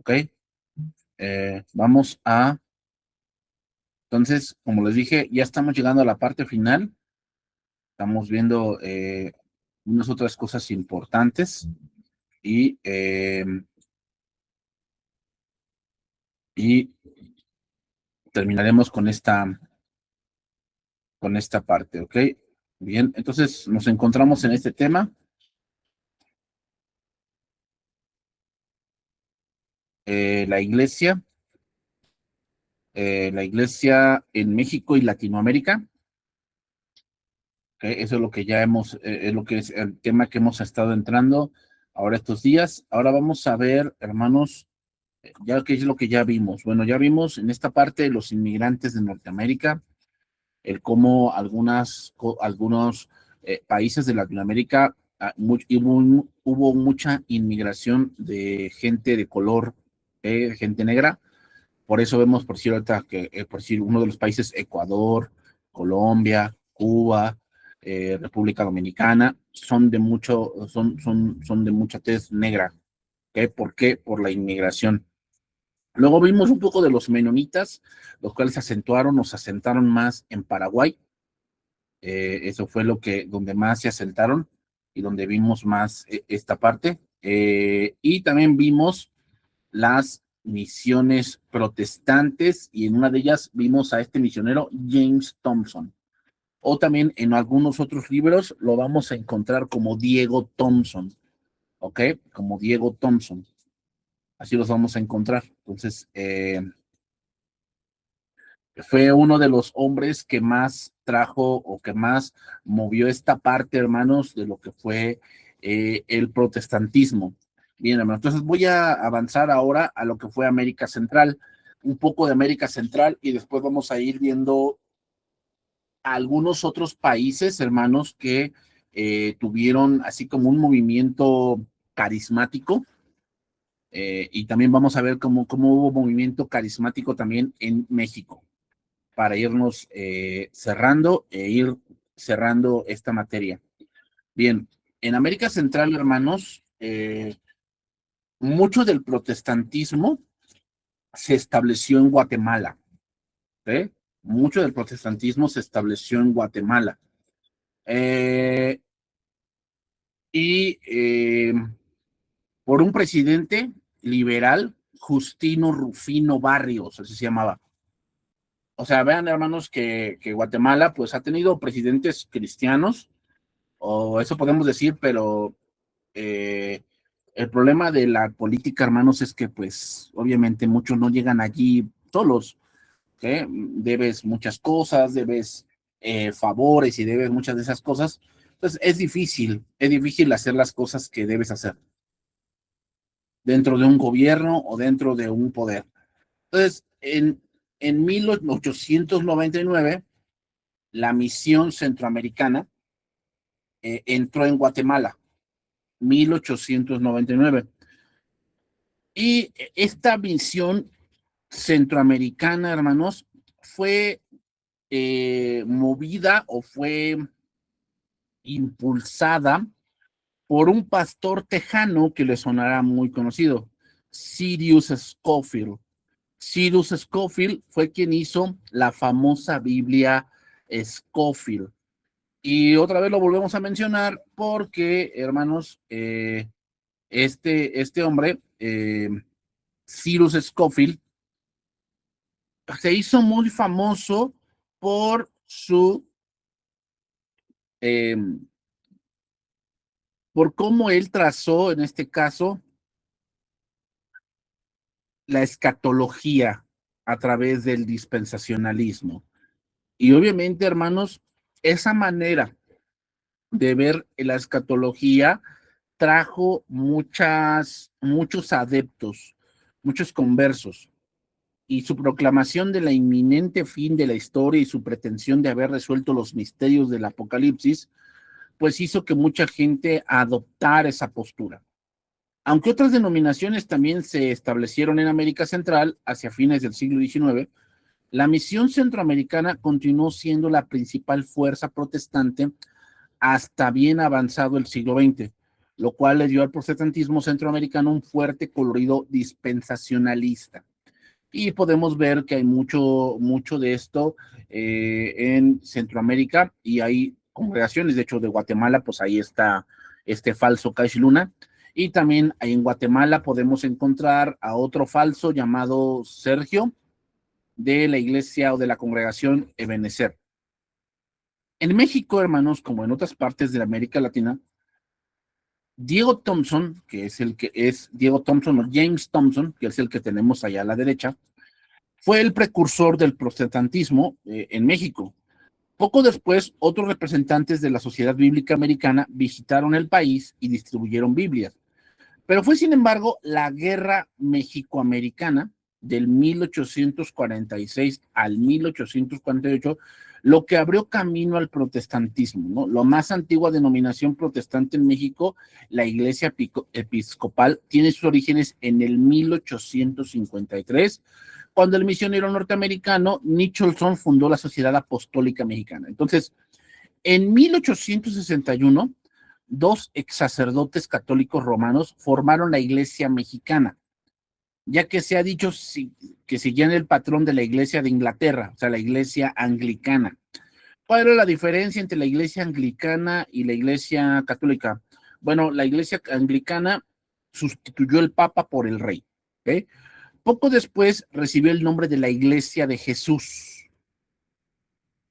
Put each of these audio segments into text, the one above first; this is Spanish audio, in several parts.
¿ok? Vamos a, entonces, como les dije, ya estamos llegando a la parte final. Estamos viendo unas otras cosas importantes y, y terminaremos con esta parte, ¿ok? Bien, entonces nos encontramos en este tema. La iglesia en México y Latinoamérica. ¿Ok? Eso es lo que ya es lo que es el tema que hemos estado entrando ahora estos días. Ahora vamos a ver, hermanos, ya que es lo que ya vimos. Bueno, ya vimos en esta parte los inmigrantes de Norteamérica, el cómo algunos países de Latinoamérica hubo mucha inmigración de gente de color, gente negra. Por eso vemos, por decir ahorita, que por decir uno de los países, Ecuador, Colombia, Cuba, República Dominicana, son de mucha tez negra. ¿Ok? ¿Por qué? Por la inmigración. Luego vimos un poco de los menonitas, los cuales se asentaron más en Paraguay. Eso fue donde más se asentaron y donde vimos más esta parte. Y también vimos las misiones protestantes y en una de ellas vimos a este misionero James Thompson. O también en algunos otros libros lo vamos a encontrar como Diego Thompson, ¿ok? Como Diego Thompson. Así los vamos a encontrar. Entonces, fue uno de los hombres que más trajo o que más movió esta parte, hermanos, de lo que fue el protestantismo. Bien, hermanos, entonces voy a avanzar ahora a lo que fue América Central, un poco de América Central y después vamos a ir viendo algunos otros países, hermanos, que tuvieron así como un movimiento carismático. Y también vamos a ver cómo hubo movimiento carismático también en México, para irnos cerrando e ir cerrando esta materia. Bien, en América Central, hermanos, mucho del protestantismo se estableció en Guatemala. ¿Eh? Mucho del protestantismo se estableció en Guatemala. Y por un presidente liberal, Justino Rufino Barrios, así se llamaba. O sea, vean, hermanos, que Guatemala pues ha tenido presidentes cristianos, o eso podemos decir, pero el problema de la política, hermanos, es que pues obviamente muchos no llegan allí solos, ¿okay? Debes muchas cosas, debes favores y debes muchas de esas cosas. Entonces es difícil hacer las cosas que debes hacer dentro de un gobierno o dentro de un poder. Entonces, en 1899, la misión centroamericana entró en Guatemala, 1899. Y esta misión centroamericana, hermanos, fue movida o fue impulsada por un pastor tejano que le sonará muy conocido, Sirius Scofield. Sirius Scofield fue quien hizo la famosa Biblia Scofield. Y otra vez lo volvemos a mencionar porque, hermanos, este hombre, Cyrus Scofield, se hizo muy famoso por eh, por cómo él trazó, en este caso, la escatología a través del dispensacionalismo. Y obviamente, hermanos, esa manera de ver la escatología trajo muchos adeptos, muchos conversos, y su proclamación de la inminente fin de la historia y su pretensión de haber resuelto los misterios del Apocalipsis, pues hizo que mucha gente adoptara esa postura. Aunque otras denominaciones también se establecieron en América Central hacia fines del siglo XIX, la misión centroamericana continuó siendo la principal fuerza protestante hasta bien avanzado el siglo XX. lo cual le dio al protestantismo centroamericano un fuerte colorido dispensacionalista. Y podemos ver que hay mucho de esto en Centroamérica, y hay congregaciones, de hecho de Guatemala, pues ahí está este falso Cash Luna, y también ahí en Guatemala podemos encontrar a otro falso llamado Sergio, de la iglesia o de la congregación Ebenezer. En México, hermanos, como en otras partes de América Latina, Diego Thompson, que es el que es Diego Thompson o James Thompson, que es el que tenemos allá a la derecha, fue el precursor del protestantismo en México. Poco después, otros representantes de la Sociedad Bíblica Americana visitaron el país y distribuyeron Biblias. Pero fue, sin embargo, la Guerra Mexicoamericana del 1846 al 1848 lo que abrió camino al protestantismo, ¿no? La más antigua denominación protestante en México, la Iglesia Episcopal, tiene sus orígenes en el 1853, cuando el misionero norteamericano Nicholson fundó la Sociedad Apostólica Mexicana. Entonces, en 1861, dos ex sacerdotes católicos romanos formaron la Iglesia Mexicana, ya que se ha dicho que seguían el patrón de la Iglesia de Inglaterra, o sea, la Iglesia Anglicana. ¿Cuál era la diferencia entre la Iglesia Anglicana y la Iglesia Católica? Bueno, la Iglesia Anglicana sustituyó el Papa por el Rey, ¿ok? Poco después recibió el nombre de la Iglesia de Jesús.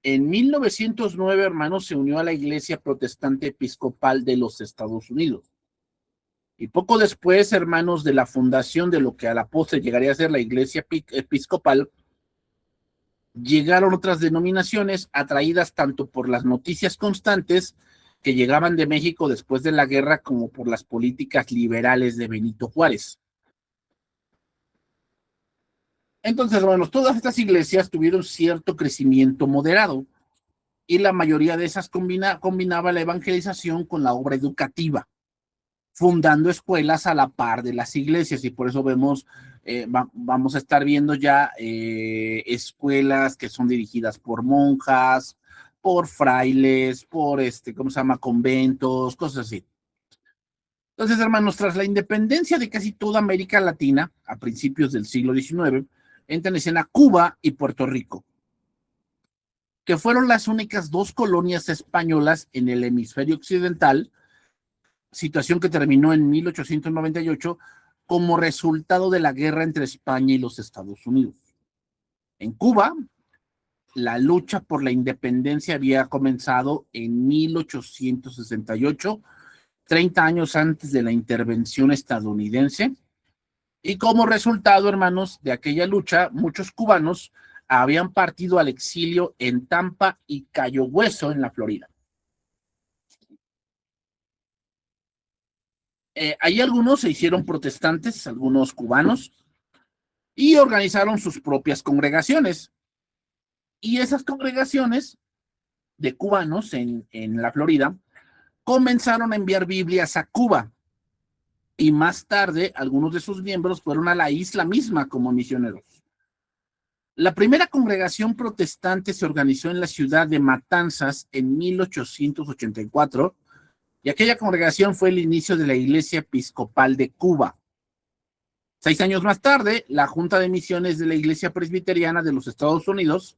En 1909, hermanos, se unió a la Iglesia Protestante Episcopal de los Estados Unidos. Y poco después, hermanos, de la fundación de lo que a la postre llegaría a ser la Iglesia Episcopal, llegaron otras denominaciones atraídas tanto por las noticias constantes que llegaban de México después de la guerra como por las políticas liberales de Benito Juárez. Entonces, hermanos, todas estas iglesias tuvieron cierto crecimiento moderado y la mayoría de esas combinaba la evangelización con la obra educativa, fundando escuelas a la par de las iglesias, y por eso vemos, vamos a estar viendo ya escuelas que son dirigidas por monjas, por frailes, por ¿cómo se llama? Conventos, cosas así. Entonces, hermanos, tras la independencia de casi toda América Latina a principios del siglo XIX, entran en escena Cuba y Puerto Rico, que fueron las únicas dos colonias españolas en el hemisferio occidental, situación que terminó en 1898 como resultado de la guerra entre España y los Estados Unidos. En Cuba, la lucha por la independencia había comenzado en 1868, 30 años antes de la intervención estadounidense, y como resultado, hermanos, de aquella lucha, muchos cubanos habían partido al exilio en Tampa y Cayo Hueso, en la Florida. Ahí algunos se hicieron protestantes, algunos cubanos, y organizaron sus propias congregaciones. Y esas congregaciones de cubanos en la Florida comenzaron a enviar Biblias a Cuba. Y más tarde, algunos de sus miembros fueron a la isla misma como misioneros. La primera congregación protestante se organizó en la ciudad de Matanzas en 1884, y aquella congregación fue el inicio de la Iglesia Episcopal de Cuba. 6 años más tarde, la Junta de Misiones de la Iglesia Presbiteriana de los Estados Unidos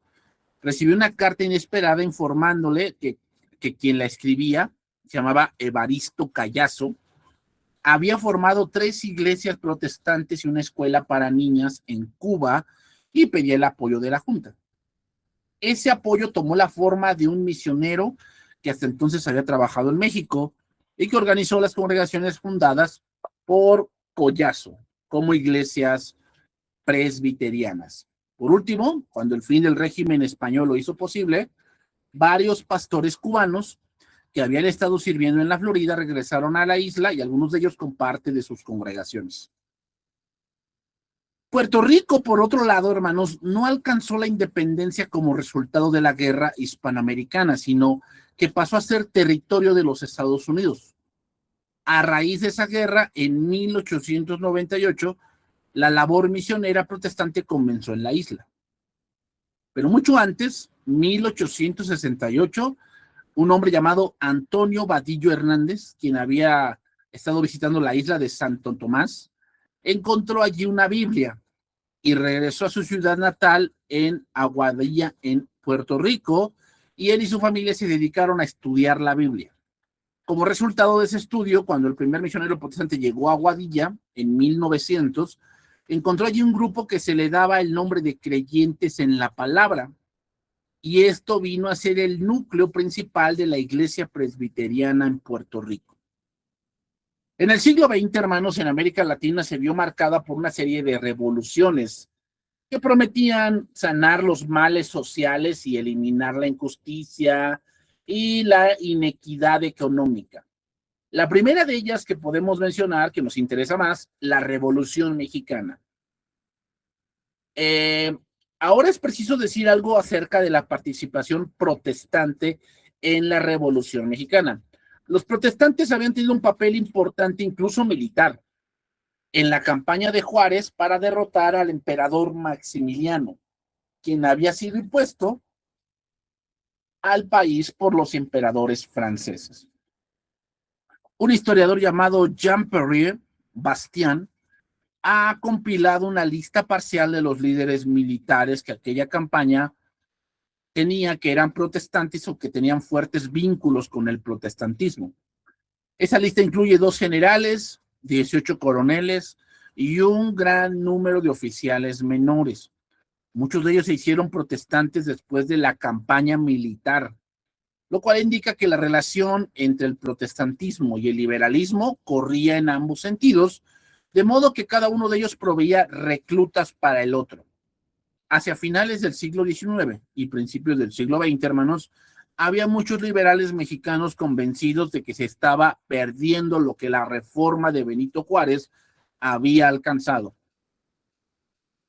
recibió una carta inesperada informándole que quien la escribía, se llamaba Evaristo Callazo, había formado 3 iglesias protestantes y una escuela para niñas en Cuba y pedía el apoyo de la Junta. Ese apoyo tomó la forma de un misionero que hasta entonces había trabajado en México y que organizó las congregaciones fundadas por Collazo como iglesias presbiterianas. Por último, cuando el fin del régimen español lo hizo posible, varios pastores cubanos que habían estado sirviendo en la Florida regresaron a la isla, y algunos de ellos con parte de sus congregaciones. Puerto Rico, por otro lado, hermanos, no alcanzó la independencia como resultado de la guerra hispanoamericana, sino que pasó a ser territorio de los Estados Unidos. A raíz de esa guerra, en 1898, la labor misionera protestante comenzó en la isla. Pero mucho antes, 1868, un hombre llamado Antonio Vadillo Hernández, quien había estado visitando la isla de Santo Tomás, encontró allí una Biblia y regresó a su ciudad natal en Aguadilla, en Puerto Rico, y él y su familia se dedicaron a estudiar la Biblia. Como resultado de ese estudio, cuando el primer misionero protestante llegó a Aguadilla en 1900, encontró allí un grupo que se le daba el nombre de creyentes en la palabra, y esto vino a ser el núcleo principal de la iglesia presbiteriana en Puerto Rico. En el siglo XX, hermanos, en América Latina se vio marcada por una serie de revoluciones que prometían sanar los males sociales y eliminar la injusticia y la inequidad económica. La primera de ellas que podemos mencionar, que nos interesa más, la Revolución Mexicana. Ahora es preciso decir algo acerca de la participación protestante en la Revolución Mexicana. Los protestantes habían tenido un papel importante, incluso militar, en la campaña de Juárez para derrotar al emperador Maximiliano, quien había sido impuesto al país por los emperadores franceses. Un historiador llamado Jean-Pierre Bastien ha compilado una lista parcial de los líderes militares que aquella campaña tenía, que eran protestantes o que tenían fuertes vínculos con el protestantismo. Esa lista incluye 2 generales, 18 coroneles y un gran número de oficiales menores. Muchos de ellos se hicieron protestantes después de la campaña militar, lo cual indica que la relación entre el protestantismo y el liberalismo corría en ambos sentidos, de modo que cada uno de ellos proveía reclutas para el otro. Hacia finales del siglo XIX y principios del siglo XX, hermanos, había muchos liberales mexicanos convencidos de que se estaba perdiendo lo que la reforma de Benito Juárez había alcanzado.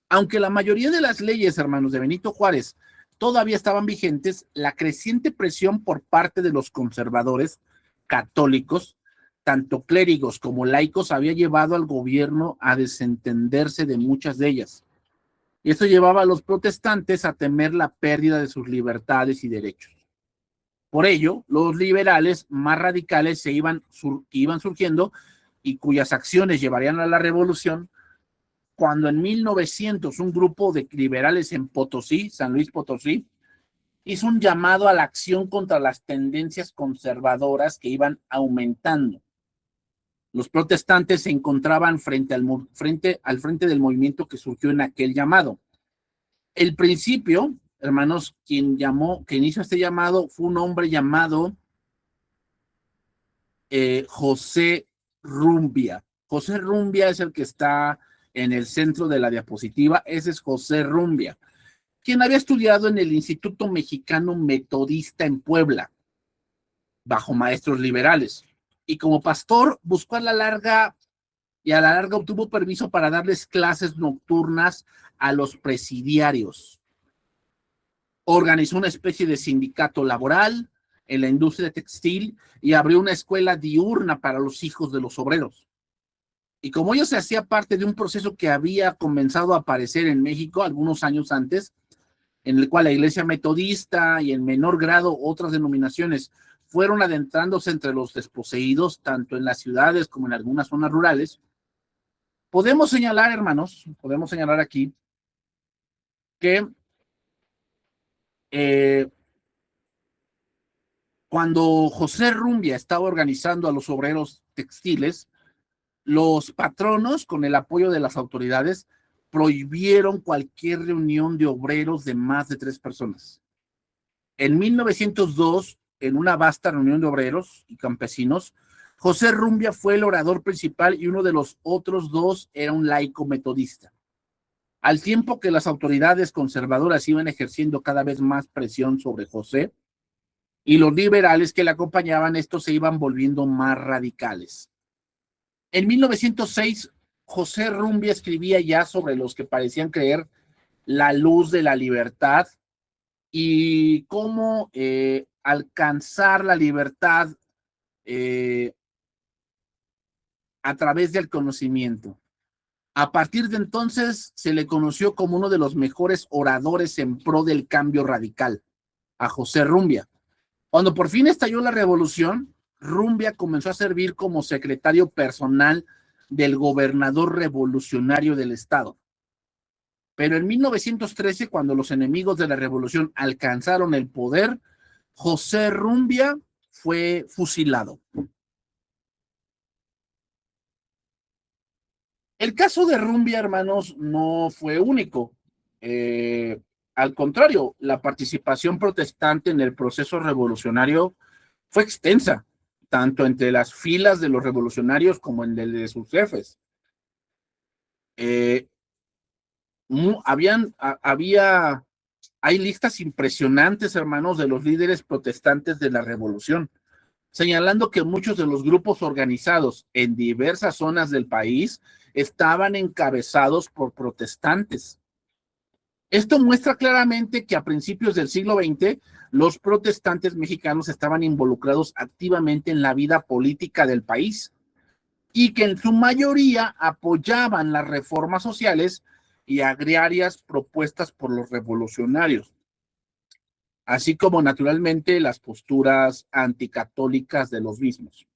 Aunque la mayoría de las leyes, hermanos, de Benito Juárez todavía estaban vigentes, la creciente presión por parte de los conservadores católicos, tanto clérigos como laicos, había llevado al gobierno a desentenderse de muchas de ellas. Y esto llevaba a los protestantes a temer la pérdida de sus libertades y derechos. Por ello, los liberales más radicales que iban surgiendo y cuyas acciones llevarían a la revolución, cuando en 1900 un grupo de liberales en Potosí, San Luis Potosí, hizo un llamado a la acción contra las tendencias conservadoras que iban aumentando. Los protestantes se encontraban frente al frente del movimiento que surgió en aquel llamado. El principio, hermanos, quien hizo este llamado fue un hombre llamado José Rumbia. José Rumbia es el que está en el centro de la diapositiva. Ese es José Rumbia, quien había estudiado en el Instituto Mexicano Metodista en Puebla, bajo maestros liberales. Y como pastor buscó a la larga obtuvo permiso para darles clases nocturnas a los presidiarios. Organizó una especie de sindicato laboral en la industria textil y abrió una escuela diurna para los hijos de los obreros. Y como ello se hacía parte de un proceso que había comenzado a aparecer en México algunos años antes, en el cual la iglesia metodista y en menor grado otras denominaciones fueron adentrándose entre los desposeídos, tanto en las ciudades como en algunas zonas rurales, podemos señalar, hermanos, aquí que cuando José Rumbia estaba organizando a los obreros textiles, los patronos, con el apoyo de las autoridades, prohibieron cualquier reunión de obreros de más de 3 personas. En 1902, en una vasta reunión de obreros y campesinos, José Rumbia fue el orador principal y uno de los otros 2 era un laico metodista. Al tiempo que las autoridades conservadoras iban ejerciendo cada vez más presión sobre José, y los liberales que le acompañaban, estos se iban volviendo más radicales. En 1906, José Rumbia escribía ya sobre los que parecían creer la luz de la libertad y cómo alcanzar la libertad a través del conocimiento. A partir de entonces se le conoció como uno de los mejores oradores en pro del cambio radical, a José Rumbia. Cuando por fin estalló la revolución, Rumbia comenzó a servir como secretario personal del gobernador revolucionario del estado. Pero en 1913, cuando los enemigos de la revolución alcanzaron el poder, José Rumbia fue fusilado. El caso de Rumbia, hermanos, no fue único. Al contrario, la participación protestante en el proceso revolucionario fue extensa, tanto entre las filas de los revolucionarios como en el de sus jefes. Eh, hay listas impresionantes, hermanos, de los líderes protestantes de la revolución, señalando que muchos de los grupos organizados en diversas zonas del país estaban encabezados por protestantes. Esto muestra claramente que a principios del siglo XX, los protestantes mexicanos estaban involucrados activamente en la vida política del país y que en su mayoría apoyaban las reformas sociales y agrarias propuestas por los revolucionarios, así como naturalmente las posturas anticatólicas de los mismos.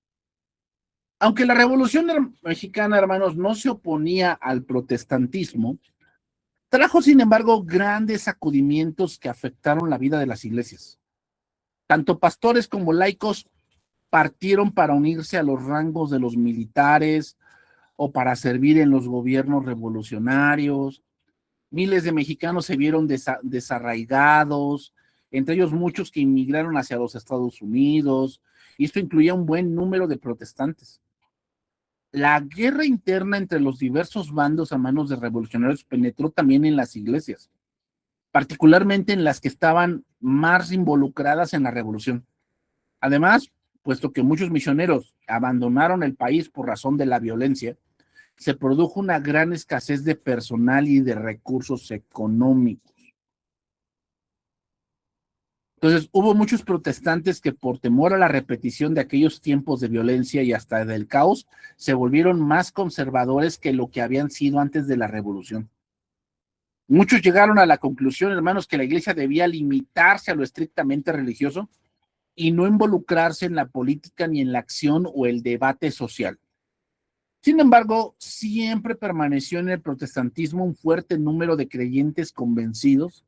Aunque la Revolución Mexicana, hermanos, no se oponía al protestantismo, trajo, sin embargo, grandes sacudimientos que afectaron la vida de las iglesias. Tanto pastores como laicos partieron para unirse a los rangos de los militares o para servir en los gobiernos revolucionarios. Miles de mexicanos se vieron desarraigados, entre ellos muchos que inmigraron hacia los Estados Unidos, y esto incluía un buen número de protestantes. La guerra interna entre los diversos bandos a manos de revolucionarios penetró también en las iglesias, particularmente en las que estaban más involucradas en la revolución. Además, puesto que muchos misioneros abandonaron el país por razón de la violencia, se produjo una gran escasez de personal y de recursos económicos. Entonces, hubo muchos protestantes que por temor a la repetición de aquellos tiempos de violencia y hasta del caos, se volvieron más conservadores que lo que habían sido antes de la revolución. Muchos llegaron a la conclusión, hermanos, que la iglesia debía limitarse a lo estrictamente religioso y no involucrarse en la política ni en la acción o el debate social. Sin embargo, siempre permaneció en el protestantismo un fuerte número de creyentes convencidos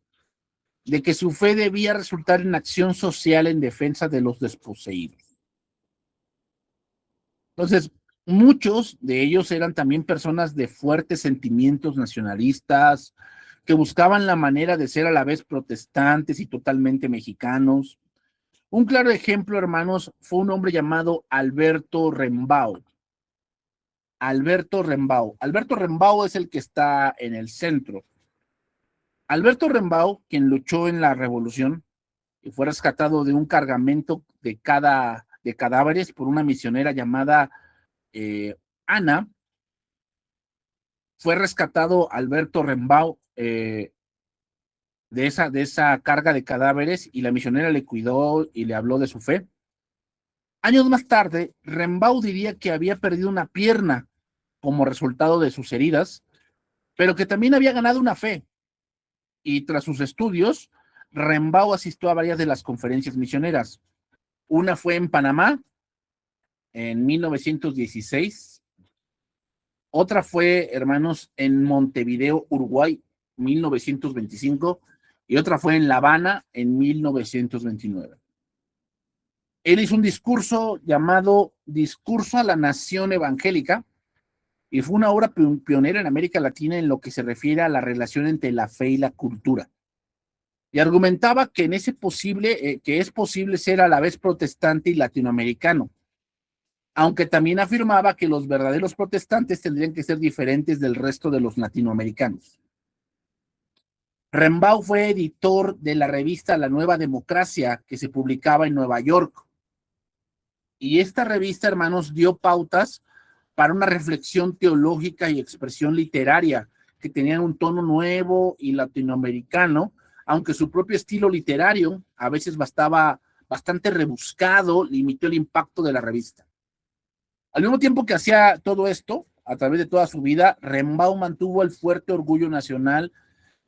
de que su fe debía resultar en acción social en defensa de los desposeídos. Entonces, muchos de ellos eran también personas de fuertes sentimientos nacionalistas, que buscaban la manera de ser a la vez protestantes y totalmente mexicanos. Un claro ejemplo, hermanos, fue un hombre llamado Alberto Rembao. Alberto Rembao. Alberto Rembao es el que está en el centro. Alberto Rembao, quien luchó en la revolución y fue rescatado de un cargamento de cadáveres por una misionera llamada Ana, fue rescatado Alberto Rembao de esa carga de cadáveres y la misionera le cuidó y le habló de su fe. Años más tarde, Rembao diría que había perdido una pierna como resultado de sus heridas, pero que también había ganado una fe. Y tras sus estudios, Rembao asistió a varias de las conferencias misioneras. Una fue en Panamá en 1916. Otra fue, hermanos, en Montevideo, Uruguay, 1925. Y otra fue en La Habana en 1929. Él hizo un discurso llamado Discurso a la Nación Evangélica, y fue una obra pionera en América Latina en lo que se refiere a la relación entre la fe y la cultura. Y argumentaba que que es posible ser a la vez protestante y latinoamericano, aunque también afirmaba que los verdaderos protestantes tendrían que ser diferentes del resto de los latinoamericanos. Rembao fue editor de la revista La Nueva Democracia, que se publicaba en Nueva York. Y esta revista, hermanos, dio pautas para una reflexión teológica y expresión literaria que tenían un tono nuevo y latinoamericano, aunque su propio estilo literario, a veces bastante rebuscado, limitó el impacto de la revista. Al mismo tiempo que hacía todo esto, a través de toda su vida, Rembao mantuvo el fuerte orgullo nacional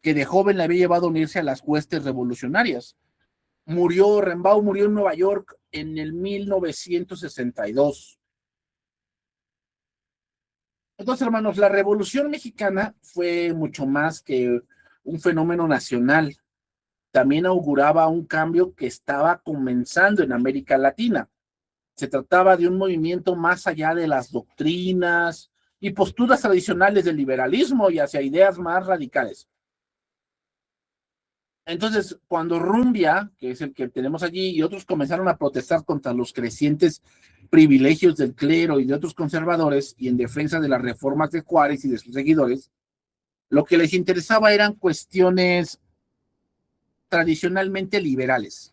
que de joven le había llevado a unirse a las huestes revolucionarias. Rembao murió en Nueva York en el 1962. Entonces, hermanos, la Revolución Mexicana fue mucho más que un fenómeno nacional. También auguraba un cambio que estaba comenzando en América Latina. Se trataba de un movimiento más allá de las doctrinas y posturas tradicionales del liberalismo y hacia ideas más radicales. Entonces, cuando Rumbia, que es el que tenemos allí, y otros comenzaron a protestar contra los crecientes privilegios del clero y de otros conservadores y en defensa de las reformas de Juárez y de sus seguidores, lo que les interesaba eran cuestiones tradicionalmente liberales.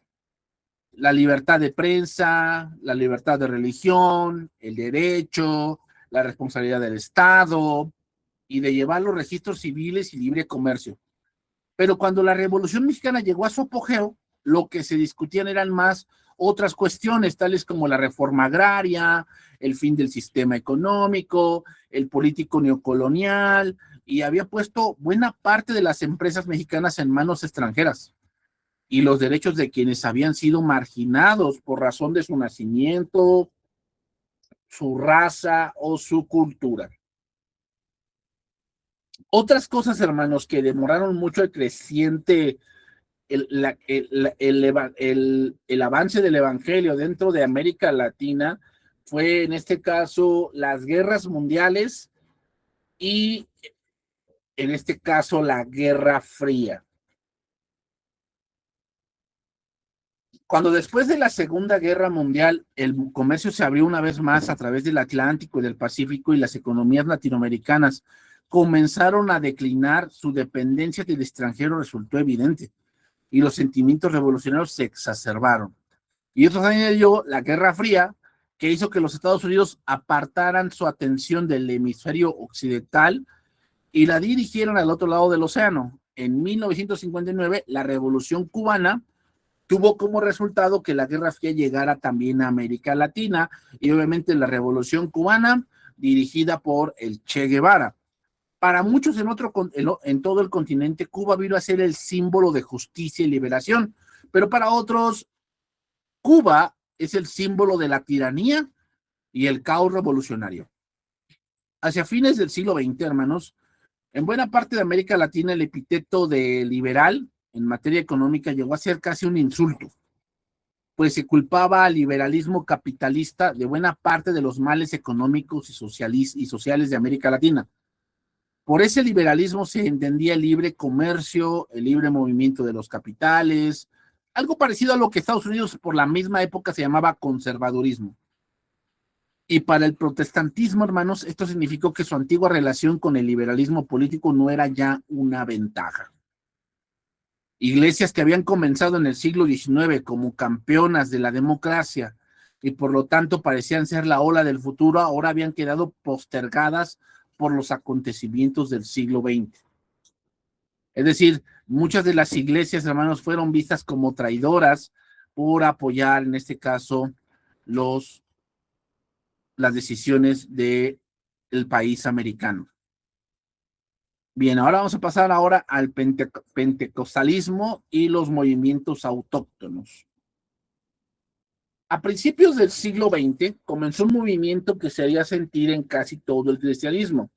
La libertad de prensa, la libertad de religión, el derecho, la responsabilidad del Estado y de llevar los registros civiles y libre comercio. Pero cuando la Revolución Mexicana llegó a su apogeo, lo que se discutían eran más otras cuestiones, tales como la reforma agraria, el fin del sistema económico, el político neocolonial, y había puesto buena parte de las empresas mexicanas en manos extranjeras y los derechos de quienes habían sido marginados por razón de su nacimiento, su raza o su cultura. Otras cosas, hermanos, que demoraron mucho el creciente, el avance del evangelio dentro de América Latina fue, en este caso, las guerras mundiales y, en este caso, la Guerra Fría. Cuando después de la Segunda Guerra Mundial el comercio se abrió una vez más a través del Atlántico y del Pacífico y las economías latinoamericanas comenzaron a declinar, su dependencia del extranjero resultó evidente y los sentimientos revolucionarios se exacerbaron. Y eso añadió la Guerra Fría, que hizo que los Estados Unidos apartaran su atención del hemisferio occidental y la dirigieron al otro lado del océano. En 1959, la Revolución Cubana tuvo como resultado que la Guerra Fría llegara también a América Latina y obviamente la Revolución Cubana dirigida por el Che Guevara. Para muchos en todo el continente, Cuba vino a ser el símbolo de justicia y liberación, pero para otros, Cuba es el símbolo de la tiranía y el caos revolucionario. Hacia fines del siglo XX, hermanos, en buena parte de América Latina el epíteto de liberal en materia económica llegó a ser casi un insulto, pues se culpaba al liberalismo capitalista de buena parte de los males económicos y sociales de América Latina. Por ese liberalismo se entendía el libre comercio, el libre movimiento de los capitales, algo parecido a lo que Estados Unidos por la misma época se llamaba conservadurismo. Y para el protestantismo, hermanos, esto significó que su antigua relación con el liberalismo político no era ya una ventaja. Iglesias que habían comenzado en el siglo XIX como campeonas de la democracia y por lo tanto parecían ser la ola del futuro, ahora habían quedado postergadas por los acontecimientos del siglo XX. Es decir, muchas de las iglesias, hermanos, fueron vistas como traidoras por apoyar, en este caso, las decisiones del país americano. Bien, ahora vamos a pasar al pentecostalismo y los movimientos autóctonos. A principios del siglo XX comenzó un movimiento que se haría sentir en casi todo el cristianismo,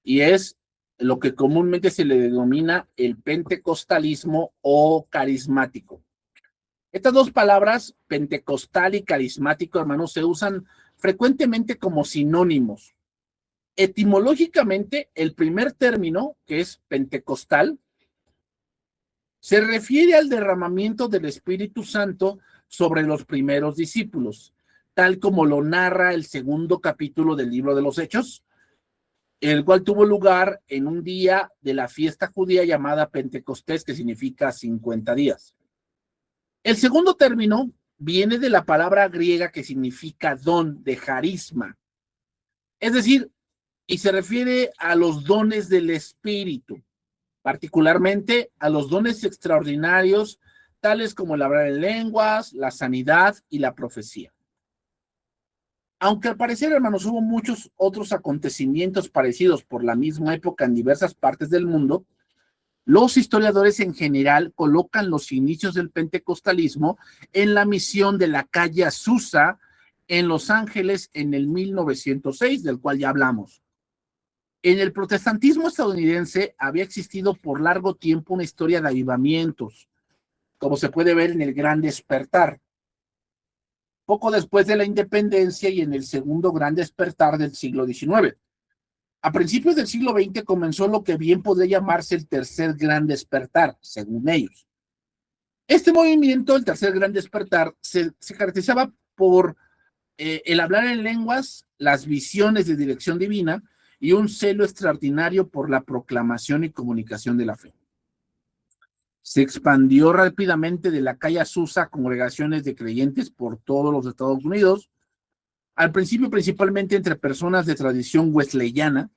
y es lo que comúnmente se le denomina el pentecostalismo o carismático. Estas dos palabras, pentecostal y carismático, hermanos, se usan frecuentemente como sinónimos. Etimológicamente, el primer término, que es pentecostal, se refiere al derramamiento del Espíritu Santo sobre los primeros discípulos, tal como lo narra el segundo capítulo del libro de los Hechos, el cual tuvo lugar en un día de la fiesta judía llamada Pentecostés, que significa 50 días. El segundo término viene de la palabra griega que significa don, de carisma, es decir, y se refiere a los dones del Espíritu, particularmente a los dones extraordinarios, tales como el hablar en lenguas, la sanidad y la profecía. Aunque al parecer, hermanos, hubo muchos otros acontecimientos parecidos por la misma época en diversas partes del mundo, Los historiadores en general colocan los inicios del pentecostalismo en la misión de la calle Azusa en Los Ángeles en el 1906, del cual ya hablamos. En el protestantismo estadounidense había existido por largo tiempo una historia de avivamientos, como se puede ver en el Gran Despertar, poco después de la independencia y en el segundo Gran Despertar del siglo XIX. A principios del siglo XX comenzó lo que bien podría llamarse el tercer Gran Despertar, según ellos. Este movimiento, el tercer Gran Despertar, se caracterizaba por el hablar en lenguas, las visiones de dirección divina y un celo extraordinario por la proclamación y comunicación de la fe. Se expandió rápidamente de la calle Azusa a congregaciones de creyentes por todos los Estados Unidos, al principio principalmente entre personas de tradición wesleyana,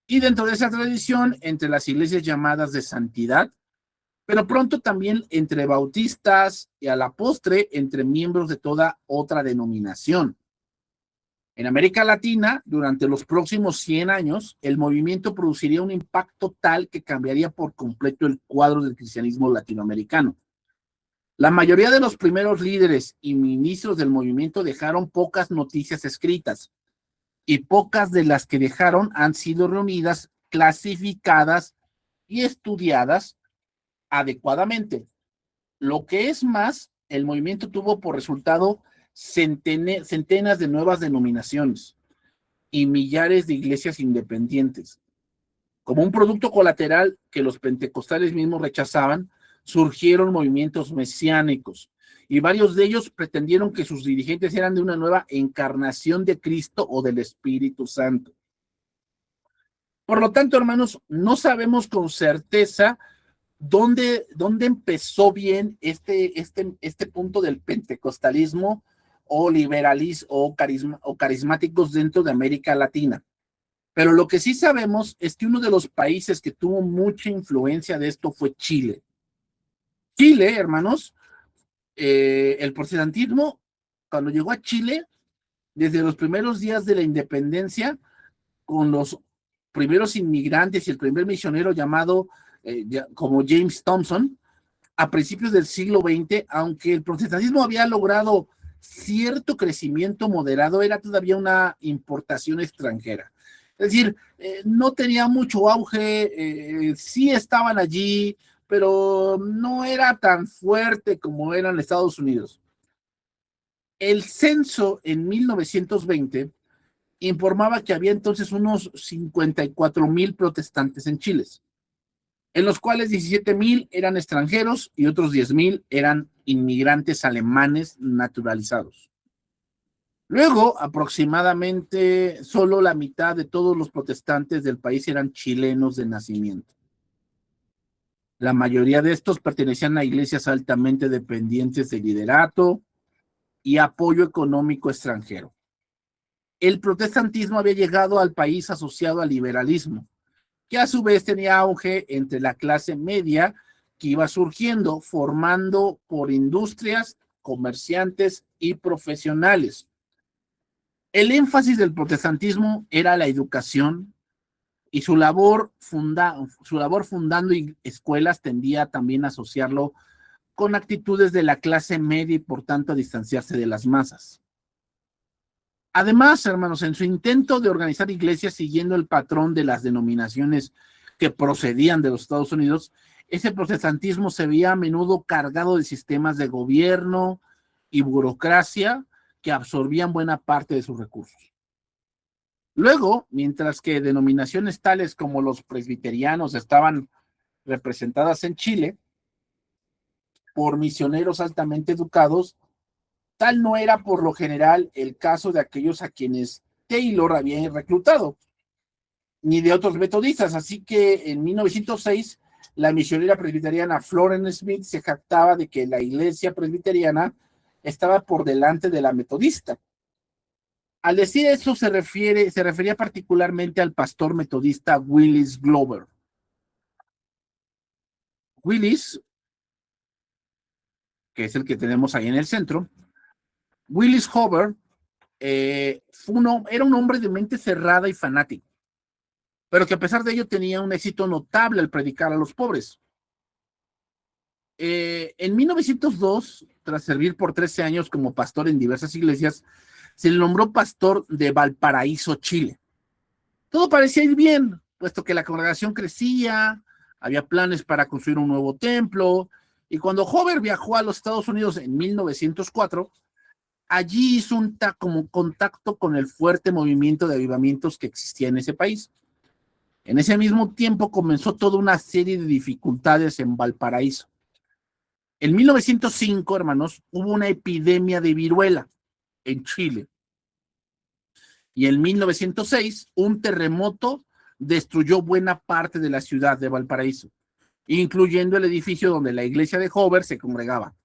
y dentro de esa tradición entre las iglesias llamadas de santidad, pero pronto también entre bautistas y a la postre entre miembros de toda otra denominación. En América Latina, durante los próximos 100 años, el movimiento produciría un impacto tal que cambiaría por completo el cuadro del cristianismo latinoamericano. La mayoría de los primeros líderes y ministros del movimiento dejaron pocas noticias escritas, y pocas de las que dejaron han sido reunidas, clasificadas y estudiadas adecuadamente. Lo que es más, el movimiento tuvo por resultado centenas de nuevas denominaciones y millares de iglesias independientes. Como un producto colateral que los pentecostales mismos rechazaban, surgieron movimientos mesiánicos, y varios de ellos pretendieron que sus dirigentes eran de una nueva encarnación de Cristo o del Espíritu Santo. Por lo tanto, hermanos, no sabemos con certeza dónde empezó bien este punto del pentecostalismo o liberalismo o carismáticos dentro de América Latina. Pero lo que sí sabemos es que uno de los países que tuvo mucha influencia de esto fue Chile. Chile, hermanos, el protestantismo, cuando llegó a Chile, desde los primeros días de la independencia, con los primeros inmigrantes y el primer misionero llamado como James Thompson, a principios del siglo XX, aunque el protestantismo había logrado cierto crecimiento moderado, era todavía una importación extranjera. Es decir, no tenía mucho auge, sí estaban allí, pero no era tan fuerte como era en Estados Unidos. El censo en 1920 informaba que había entonces unos 54,000 protestantes en Chile, en los cuales 17,000 eran extranjeros y otros 10,000 eran inmigrantes alemanes naturalizados. Luego, aproximadamente solo la mitad de todos los protestantes del país eran chilenos de nacimiento. La mayoría de estos pertenecían a iglesias altamente dependientes de liderato y apoyo económico extranjero. El protestantismo había llegado al país asociado al liberalismo, que a su vez tenía auge entre la clase media que iba surgiendo, formando por industrias, comerciantes y profesionales. El énfasis del protestantismo era la educación, y su labor fundando escuelas tendía también a asociarlo con actitudes de la clase media y por tanto a distanciarse de las masas. Además, hermanos, en su intento de organizar iglesias siguiendo el patrón de las denominaciones que procedían de los Estados Unidos, ese protestantismo se veía a menudo cargado de sistemas de gobierno y burocracia que absorbían buena parte de sus recursos. Luego, mientras que denominaciones tales como los presbiterianos estaban representadas en Chile por misioneros altamente educados, tal no era por lo general el caso de aquellos a quienes Taylor había reclutado, ni de otros metodistas. Así que en 1906, la misionera presbiteriana Florence Smith se jactaba de que la iglesia presbiteriana estaba por delante de la metodista. Al decir eso se refería particularmente al pastor metodista Willis Glover. Willis, que es el que tenemos ahí en el centro, Willis Glover era un hombre de mente cerrada y fanático. pero que a pesar de ello tenía un éxito notable al predicar a los pobres. En 1902, tras servir por 13 años como pastor en diversas iglesias, se le nombró pastor de Valparaíso, Chile. Todo parecía ir bien, puesto que la congregación crecía, había planes para construir un nuevo templo, y cuando Hoover viajó a los Estados Unidos en 1904, allí hizo como contacto con el fuerte movimiento de avivamientos que existía en ese país. En ese mismo tiempo comenzó toda una serie de dificultades en Valparaíso. En 1905, hermanos, hubo una epidemia de viruela en Chile. Y en 1906, un terremoto destruyó buena parte de la ciudad de Valparaíso, incluyendo el edificio donde la iglesia de Hoover se congregaba.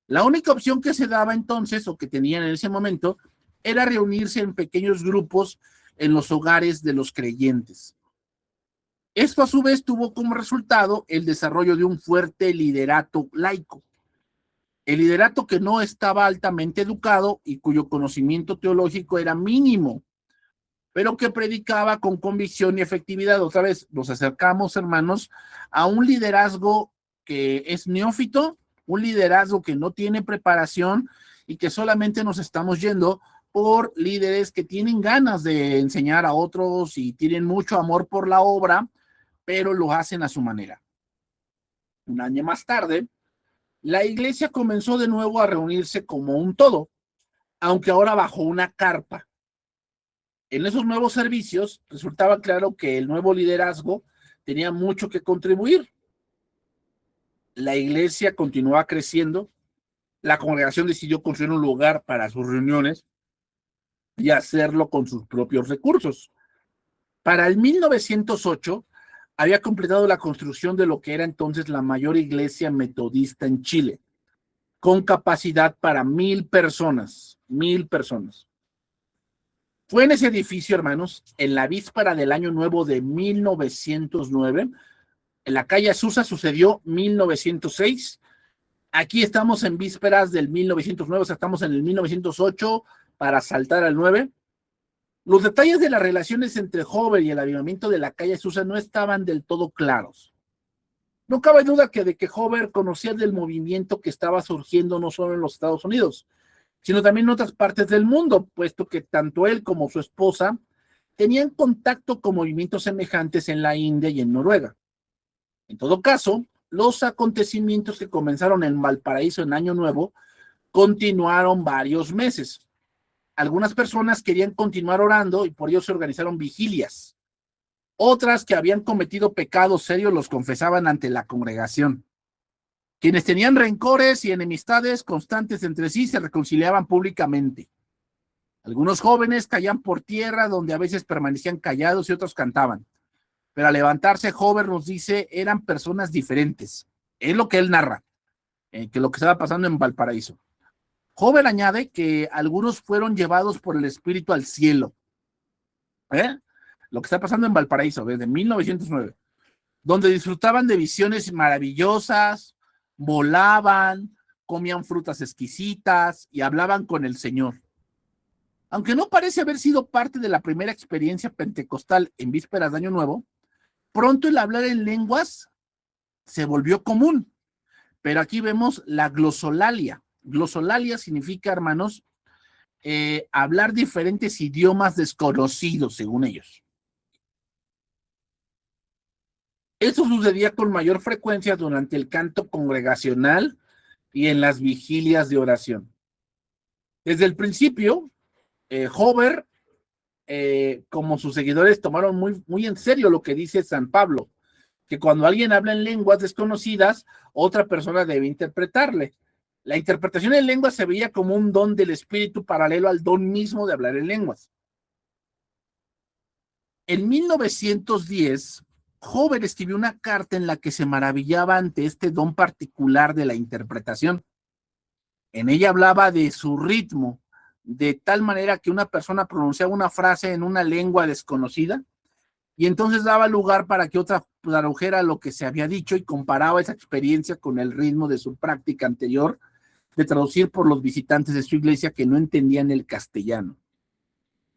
La única opción que se daba entonces, o que tenían en ese momento, era reunirse en pequeños grupos en los hogares de los creyentes. Esto a su vez tuvo como resultado el desarrollo de un fuerte liderato laico. El liderato que no estaba altamente educado y cuyo conocimiento teológico era mínimo, pero que predicaba con convicción y efectividad. Otra vez nos acercamos, hermanos, a un liderazgo que es neófito, un liderazgo que no tiene preparación y que solamente nos estamos yendo por líderes que tienen ganas de enseñar a otros y tienen mucho amor por la obra, pero lo hacen a su manera. Un año más tarde, la iglesia comenzó de nuevo a reunirse como un todo, aunque ahora bajo una carpa. En esos nuevos servicios resultaba claro que el nuevo liderazgo tenía mucho que contribuir. La iglesia continuaba creciendo, la congregación decidió construir un lugar para sus reuniones y hacerlo con sus propios recursos. Para el 1908 había completado la construcción de lo que era entonces la mayor iglesia metodista en Chile, con capacidad para 1,000 personas, 1,000 personas. Fue en ese edificio, hermanos, en la víspera del Año Nuevo de 1909, en la calle Azusa sucedió 1906, aquí estamos en vísperas del 1909, o sea, estamos en el 1908 para saltar al 9. Los detalles de las relaciones entre Hoover y el avivamiento de la calle Azusa no estaban del todo claros. No cabe duda de que Hoover conocía del movimiento que estaba surgiendo no solo en los Estados Unidos, sino también en otras partes del mundo, puesto que tanto él como su esposa tenían contacto con movimientos semejantes en la India y en Noruega. En todo caso, los acontecimientos que comenzaron en Valparaíso en Año Nuevo continuaron varios meses. Algunas personas querían continuar orando y por ello se organizaron vigilias. Otras que habían cometido pecados serios los confesaban ante la congregación. Quienes tenían rencores y enemistades constantes entre sí se reconciliaban públicamente. Algunos jóvenes caían por tierra, donde a veces permanecían callados y otros cantaban. Pero al levantarse, Hoover nos dice, eran personas diferentes. Es lo que él narra, que lo que estaba pasando en Valparaíso. Hoover añade que algunos fueron llevados por el Espíritu al cielo. Lo que está pasando en Valparaíso desde 1909, donde disfrutaban de visiones maravillosas, volaban, comían frutas exquisitas y hablaban con el Señor. Aunque no parece haber sido parte de la primera experiencia pentecostal en vísperas de Año Nuevo, pronto el hablar en lenguas se volvió común. Pero aquí vemos la glosolalia. Glosolalia significa, hermanos, hablar diferentes idiomas desconocidos, según ellos. Eso sucedía con mayor frecuencia durante el canto congregacional y en las vigilias de oración. Desde el principio, Hoover, como sus seguidores, tomaron muy en serio lo que dice San Pablo, que cuando alguien habla en lenguas desconocidas, otra persona debe interpretarle. La interpretación en lenguas se veía como un don del Espíritu paralelo al don mismo de hablar en lenguas. En 1910, Hoover escribió una carta en la que se maravillaba ante este don particular de la interpretación. En ella hablaba de su ritmo, de tal manera que una persona pronunciaba una frase en una lengua desconocida y entonces daba lugar para que otra tradujera lo que se había dicho y comparaba esa experiencia con el ritmo de su práctica anterior de traducir por los visitantes de su iglesia que no entendían el castellano.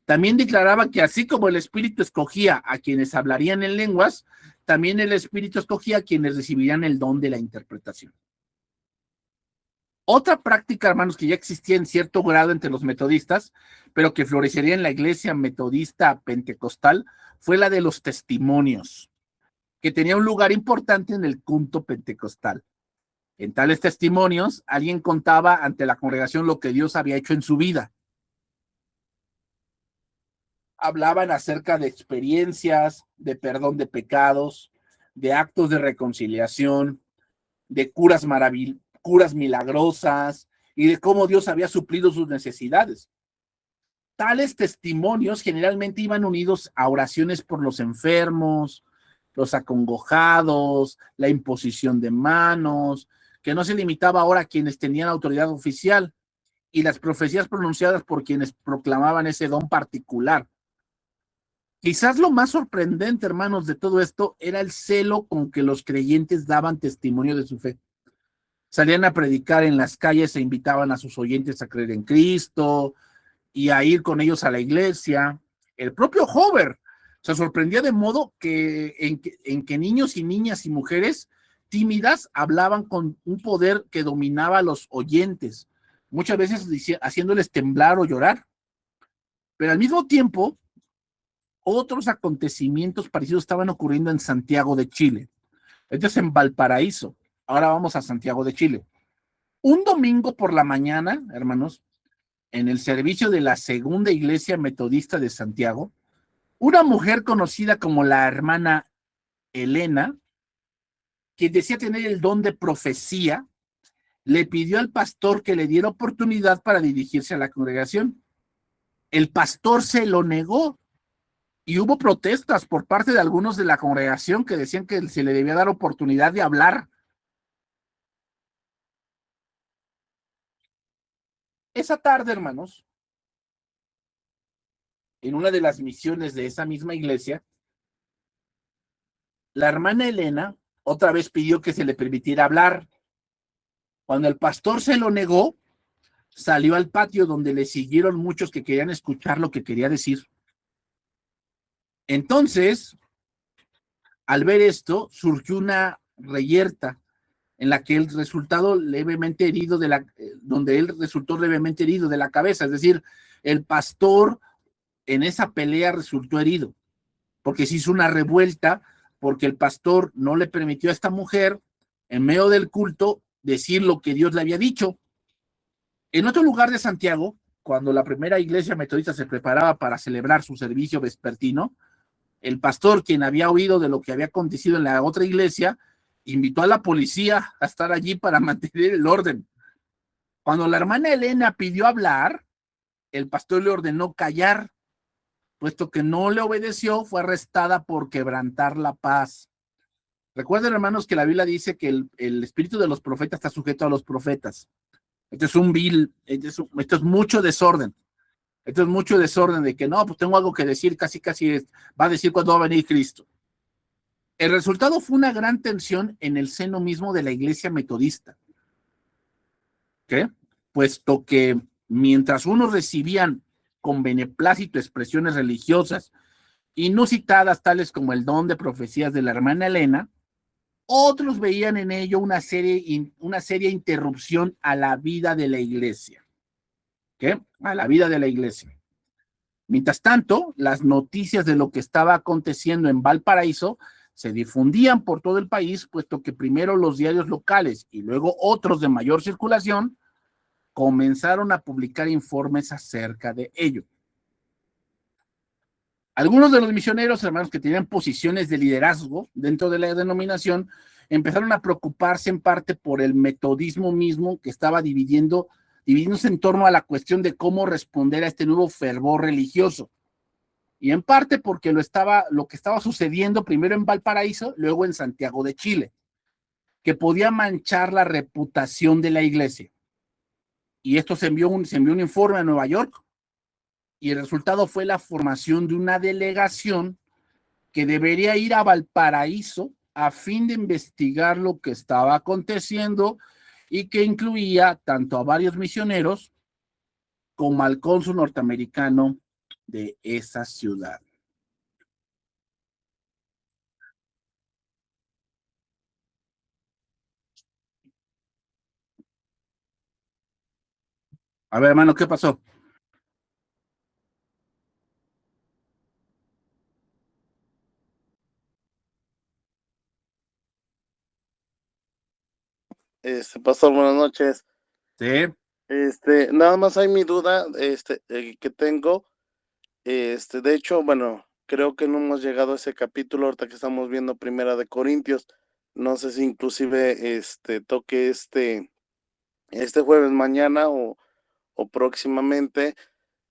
También declaraba que así como el Espíritu escogía a quienes hablarían en lenguas, también el Espíritu escogía a quienes recibirían el don de la interpretación. Otra práctica, hermanos, que ya existía en cierto grado entre los metodistas, pero que florecería en la iglesia metodista pentecostal, fue la de los testimonios, que tenía un lugar importante en el culto pentecostal. En tales testimonios, alguien contaba ante la congregación lo que Dios había hecho en su vida. Hablaban acerca de experiencias, de perdón de pecados, de actos de reconciliación, de curas milagrosas y de cómo Dios había suplido sus necesidades. Tales testimonios generalmente iban unidos a oraciones por los enfermos, los acongojados, la imposición de manos, que no se limitaba ahora a quienes tenían autoridad oficial, y las profecías pronunciadas por quienes proclamaban ese don particular. Quizás lo más sorprendente, hermanos, de todo esto era el celo con que los creyentes daban testimonio de su fe. Salían a predicar en las calles e invitaban a sus oyentes a creer en Cristo y a ir con ellos a la iglesia. El propio Hover se sorprendía de modo en que niños y niñas y mujeres tímidas hablaban con un poder que dominaba a los oyentes, muchas veces haciéndoles temblar o llorar. Pero al mismo tiempo, otros acontecimientos parecidos estaban ocurriendo en Santiago de Chile. Esto es en Valparaíso. Ahora vamos a Santiago de Chile. Un domingo por la mañana, hermanos, en el servicio de la Segunda Iglesia Metodista de Santiago, una mujer conocida como la hermana Elena, quien decía tener el don de profecía, le pidió al pastor que le diera oportunidad para dirigirse a la congregación. El pastor se lo negó y hubo protestas por parte de algunos de la congregación que decían que se le debía dar oportunidad de hablar. Esa tarde, hermanos, en una de las misiones de esa misma iglesia, la hermana Elena otra vez pidió que se le permitiera hablar. Cuando el pastor se lo negó, salió al patio donde le siguieron muchos que querían escuchar lo que quería decir. Entonces, al ver esto, surgió una reyerta en la que él resultado levemente herido donde él resultó levemente herido de la cabeza, es decir, el pastor en esa pelea resultó herido, porque se hizo una revuelta, porque el pastor no le permitió a esta mujer, en medio del culto, decir lo que Dios le había dicho. En otro lugar de Santiago, cuando la primera iglesia metodista se preparaba para celebrar su servicio vespertino, el pastor, quien había oído de lo que había acontecido en la otra iglesia, invitó a la policía a estar allí para mantener el orden. Cuando la hermana Elena pidió hablar, el pastor le ordenó callar, puesto que no le obedeció, fue arrestada por quebrantar la paz. Recuerden, hermanos, que la Biblia dice que el espíritu de los profetas está sujeto a los profetas. Esto es mucho desorden. Esto es mucho desorden de que no, pues tengo algo que decir, casi va a decir cuándo va a venir Cristo. El resultado fue una gran tensión en el seno mismo de la iglesia metodista. ¿Qué? Puesto que mientras unos recibían con beneplácito expresiones religiosas inusitadas, tales como el don de profecías de la hermana Elena, otros veían en ello una seria interrupción a la vida de la iglesia. ¿Qué? A la vida de la iglesia. Mientras tanto, las noticias de lo que estaba aconteciendo en Valparaíso se difundían por todo el país, puesto que primero los diarios locales y luego otros de mayor circulación comenzaron a publicar informes acerca de ello. Algunos de los misioneros, hermanos, que tenían posiciones de liderazgo dentro de la denominación, empezaron a preocuparse en parte por el metodismo mismo que estaba dividiéndose en torno a la cuestión de cómo responder a este nuevo fervor religioso. Y en parte porque lo que estaba sucediendo primero en Valparaíso, luego en Santiago de Chile, que podía manchar la reputación de la iglesia. Y esto se envió un informe a Nueva York, y el resultado fue la formación de una delegación que debería ir a Valparaíso a fin de investigar lo que estaba aconteciendo y que incluía tanto a varios misioneros como al cónsul norteamericano de esa ciudad. A ver, hermano, ¿qué pasó? Pastor, buenas noches. Sí. Nada más hay mi duda, que tengo. De hecho, bueno, creo que no hemos llegado a ese capítulo ahorita que estamos viendo Primera de Corintios. No sé si inclusive toque este jueves mañana o próximamente.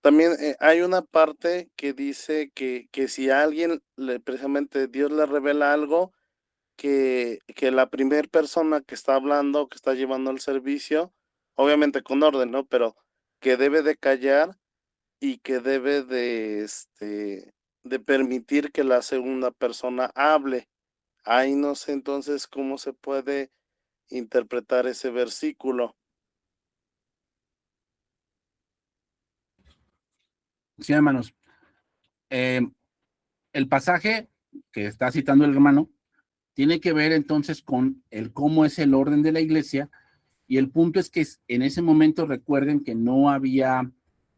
También hay una parte que dice que si a alguien precisamente Dios le revela algo, que la primera persona que está hablando, que está llevando el servicio, obviamente con orden, ¿no? Pero que debe de callar y que debe de permitir que la segunda persona hable. Ahí no sé entonces cómo se puede interpretar ese versículo. Sí, hermanos. El pasaje que está citando el hermano tiene que ver entonces con el cómo es el orden de la iglesia, y el punto es que en ese momento recuerden que no había,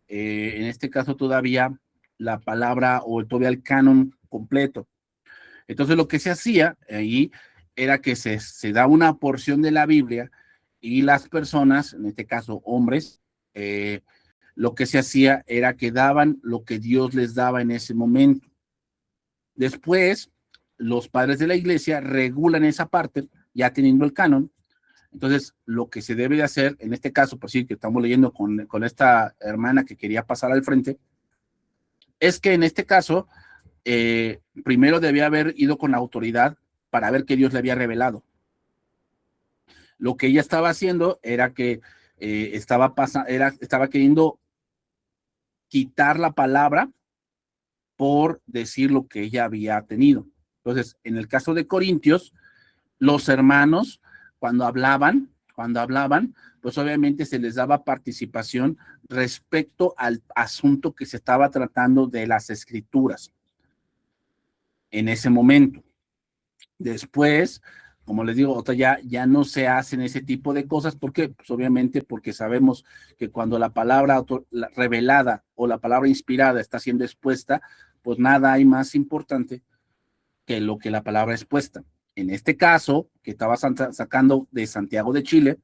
en este caso todavía, la palabra o todavía el canon completo. Entonces lo que se hacía ahí era que se da una porción de la Biblia y las personas, en este caso hombres, lo que se hacía era que daban lo que Dios les daba en ese momento. Después, los padres de la iglesia regulan esa parte, ya teniendo el canon. Entonces, lo que se debe de hacer, en este caso, pues sí, que estamos leyendo con esta hermana que quería pasar al frente, es que en este caso, primero debía haber ido con la autoridad para ver qué Dios le había revelado. Lo que ella estaba haciendo era que estaba queriendo quitar la palabra por decir lo que ella había tenido. Entonces, en el caso de Corintios, los hermanos, cuando hablaban, pues obviamente se les daba participación respecto al asunto que se estaba tratando de las escrituras en ese momento. Después, como les digo, ya no se hacen ese tipo de cosas. ¿Por qué? Pues obviamente porque sabemos que cuando la palabra revelada o la palabra inspirada está siendo expuesta, pues nada hay más importante que lo que la palabra expuesta. En este caso, que estaba sacando de Santiago de Chile,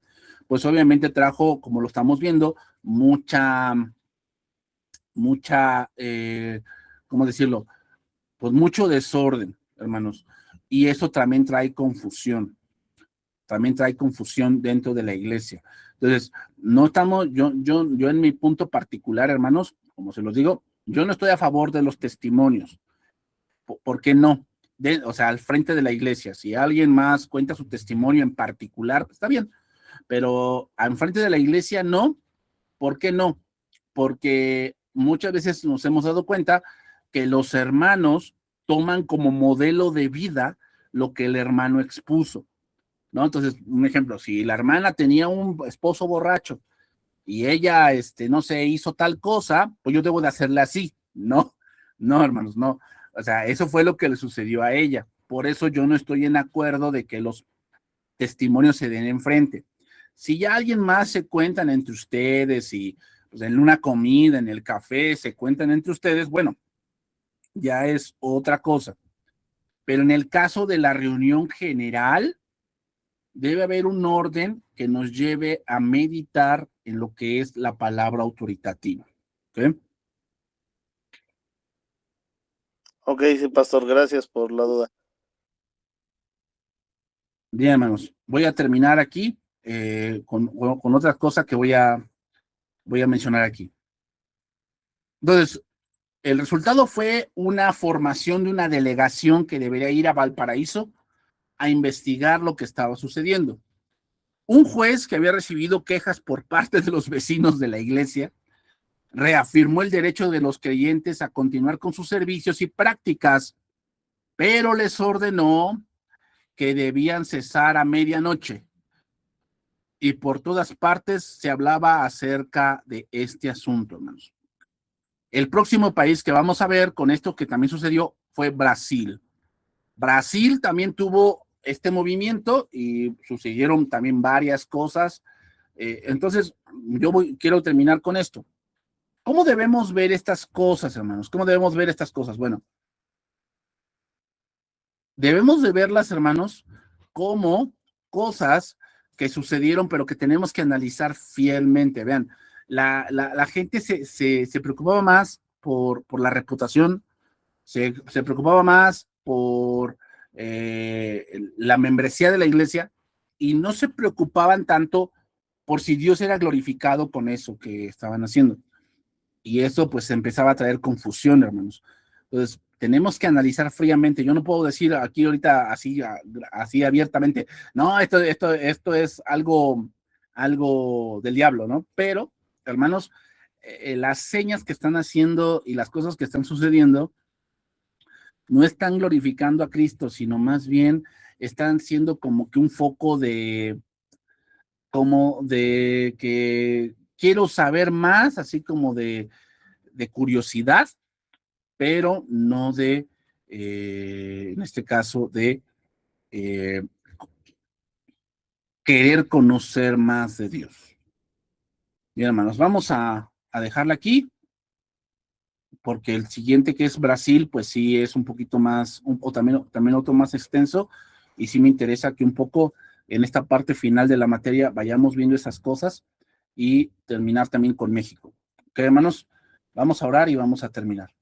pues obviamente trajo, como lo estamos viendo, mucha, ¿cómo decirlo? Pues mucho desorden, hermanos. Y eso también trae confusión dentro de la iglesia. Entonces, no estamos, yo en mi punto particular, hermanos, como se los digo, yo no estoy a favor de los testimonios. ¿Por qué no? O sea, al frente de la iglesia, si alguien más cuenta su testimonio en particular, está bien, pero al frente de la iglesia no. ¿Por qué no? Porque muchas veces nos hemos dado cuenta que los hermanos toman como modelo de vida lo que el hermano expuso, ¿no? Entonces, un ejemplo, si la hermana tenía un esposo borracho y ella, no sé, hizo tal cosa, pues yo debo de hacerle así. No, no, hermanos, no. O sea, eso fue lo que le sucedió a ella. Por eso yo no estoy en acuerdo de que los testimonios se den enfrente. Si ya alguien más se cuentan entre ustedes y pues, en una comida, en el café, se cuentan entre ustedes, bueno, ya es otra cosa. Pero en el caso de la reunión general, debe haber un orden que nos lleve a meditar en lo que es la palabra autoritativa. ¿Okay? Ok, sí, pastor, gracias por la duda. Bien, hermanos, voy a terminar aquí con otra cosa que voy a mencionar aquí. Entonces, el resultado fue una formación de una delegación que debería ir a Valparaíso a investigar lo que estaba sucediendo. Un juez que había recibido quejas por parte de los vecinos de la iglesia reafirmó el derecho de los creyentes a continuar con sus servicios y prácticas, pero les ordenó que debían cesar a medianoche. Y por todas partes se hablaba acerca de este asunto, hermanos. El próximo país que vamos a ver con esto que también sucedió fue Brasil. Brasil también tuvo este movimiento y sucedieron también varias cosas. Entonces, quiero terminar con esto. ¿Cómo debemos ver estas cosas, hermanos? ¿Cómo debemos ver estas cosas? Bueno, debemos de verlas, hermanos, como cosas que sucedieron, pero que tenemos que analizar fielmente. Vean, la gente se preocupaba más por la reputación, se preocupaba más por la membresía de la iglesia y no se preocupaban tanto por si Dios era glorificado con eso que estaban haciendo. Y eso pues empezaba a traer confusión, hermanos. Entonces, tenemos que analizar fríamente. Yo no puedo decir aquí ahorita así abiertamente, no, esto es algo del diablo, ¿no? Pero, hermanos, las señas que están haciendo y las cosas que están sucediendo no están glorificando a Cristo, sino más bien están siendo como que un foco como de que quiero saber más, así como de curiosidad, pero no en este caso, de eh, querer conocer más de Dios. Bien, hermanos, vamos a dejarla aquí, porque el siguiente que es Brasil, pues sí es un poquito más, o también otro más extenso, y sí me interesa que un poco en esta parte final de la materia vayamos viendo esas cosas y terminar también con México. Ok, hermanos, vamos a orar y vamos a terminar.